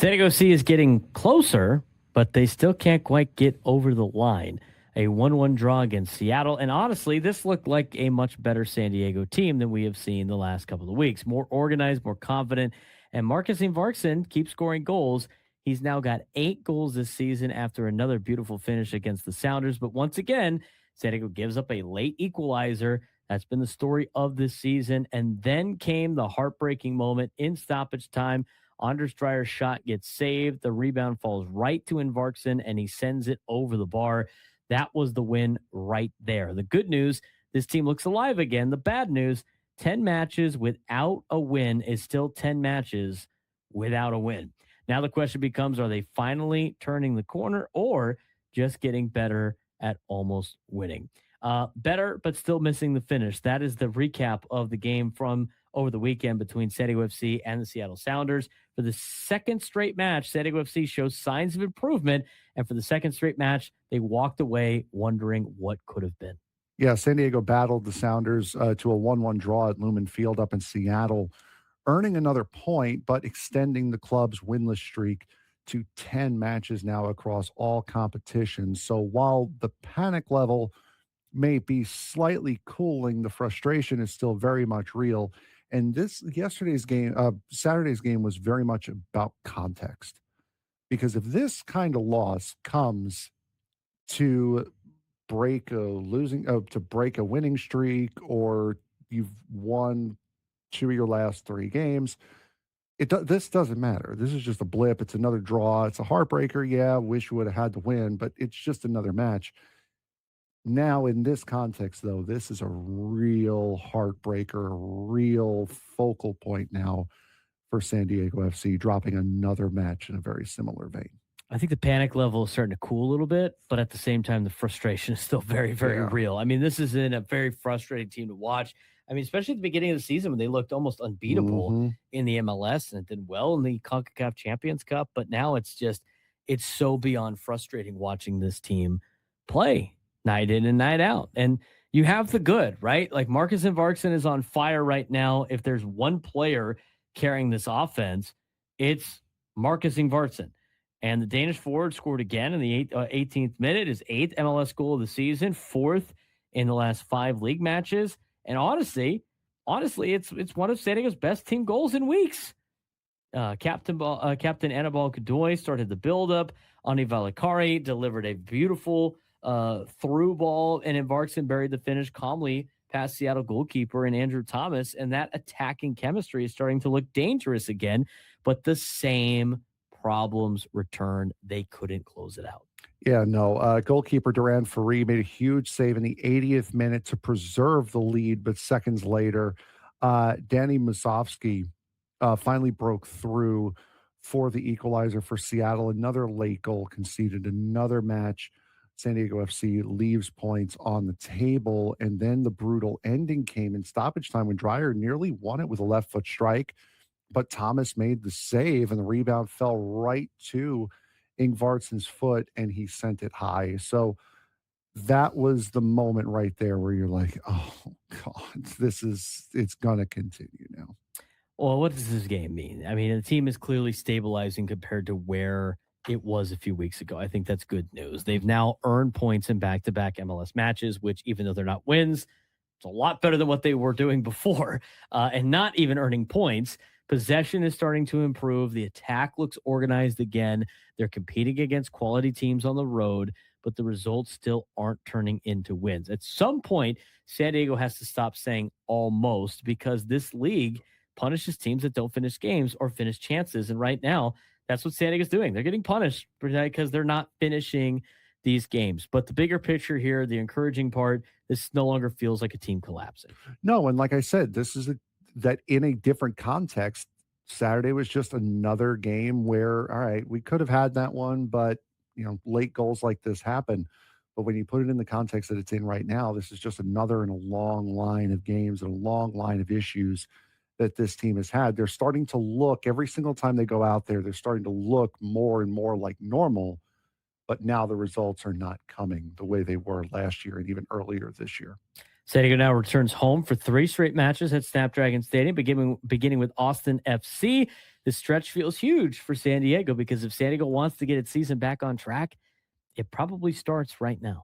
San Diego FC is getting closer, but they still can't quite get over the line. A 1-1 draw against Seattle. And honestly, this looked like a much better San Diego team than we have seen the last couple of weeks. More organized, more confident. And Marcus Ingvartsen keeps scoring goals. He's now got 8 goals this season after another beautiful finish against the Sounders. But once again, San Diego gives up a late equalizer. That's been the story of this season. And then came the heartbreaking moment in stoppage time. Anders Dreyer's shot gets saved. The rebound falls right to Ingvartsen, and he sends it over the bar. That was the win right there. The good news, this team looks alive again. The bad news, 10 matches without a win is still 10 matches without a win. Now the question becomes, are they finally turning the corner or just getting better at almost winning? Better, but still missing the finish. That is the recap of the game from over the weekend between San Diego FC and the Seattle Sounders. For the second straight match, San Diego FC shows signs of improvement. And for the second straight match, they walked away wondering what could have been. Yeah, San Diego battled the Sounders to a 1-1 draw at Lumen Field up in Seattle, earning another point, but extending the club's winless streak to 10 matches now across all competitions. So while the panic level may be slightly cooling, the frustration is still very much real. And Saturday's game was very much about context. Because if this kind of loss comes to break a winning streak, or you've won 2 of your last 3 games, this doesn't matter. This is just a blip. It's another draw. It's a heartbreaker. Yeah, wish you would have had to win, but it's just another match. Now, in this context, though, this is a real heartbreaker, a real focal point now for San Diego FC, dropping another match in a very similar vein. I think the panic level is starting to cool a little bit, but at the same time, the frustration is still very, very real. I mean, this is a very frustrating team to watch. I mean, especially at the beginning of the season when they looked almost unbeatable in the MLS and it did well in the CONCACAF Champions Cup. But now it's so beyond frustrating watching this team play night in and night out. And you have the good, right? Like Marcus Ingvartsen is on fire right now. If there's one player carrying this offense, it's Marcus Ingvartsen. And the Danish forward scored again in the 18th minute, his 8th MLS goal of the season, 4th in the last 5 league matches. And honestly, it's one of San Diego's best team goals in weeks. Captain Anibal Godoy started the buildup. Ani Valakari delivered a beautiful through ball, and Ingvartsen buried the finish calmly past Seattle goalkeeper and Andrew Thomas. And that attacking chemistry is starting to look dangerous again. But the same problems returned. They couldn't close it out. Yeah, no. Goalkeeper Duran Ferry made a huge save in the 80th minute to preserve the lead, but seconds later, Danny Musovski finally broke through for the equalizer for Seattle. Another late goal conceded, another match. San Diego FC leaves points on the table, and then the brutal ending came in stoppage time when Dreyer nearly won it with a left foot strike, but Thomas made the save, and the rebound fell right to Ingvartsen's foot, and he sent it high. So that was the moment right there where you're like, oh, God, it's going to continue now. Well, what does this game mean? I mean, the team is clearly stabilizing compared to where it was a few weeks ago. I think that's good news. They've now earned points in back-to-back MLS matches, which even though they're not wins, it's a lot better than what they were doing before. And not even earning points. Possession is starting to improve. The attack looks organized again. They're competing against quality teams on the road, but the results still aren't turning into wins. At some point, San Diego has to stop saying almost, because this league punishes teams that don't finish games or finish chances. And right now, that's what San Diego's doing. They're getting punished because they're not finishing these games. But the bigger picture here, the encouraging part, this no longer feels like a team collapsing. No, and like I said, this is that in a different context, Saturday was just another game where, all right, we could have had that one, but, late goals like this happen. But when you put it in the context that it's in right now, this is just another in a long line of games and a long line of issues that this team has had. They're starting to look, every single time they go out there, they're starting to look more and more like normal, but now the results are not coming the way they were last year and even earlier this year. San Diego now returns home for 3 straight matches at Snapdragon Stadium, beginning with Austin FC. This stretch feels huge for San Diego because if San Diego wants to get its season back on track, it probably starts right now.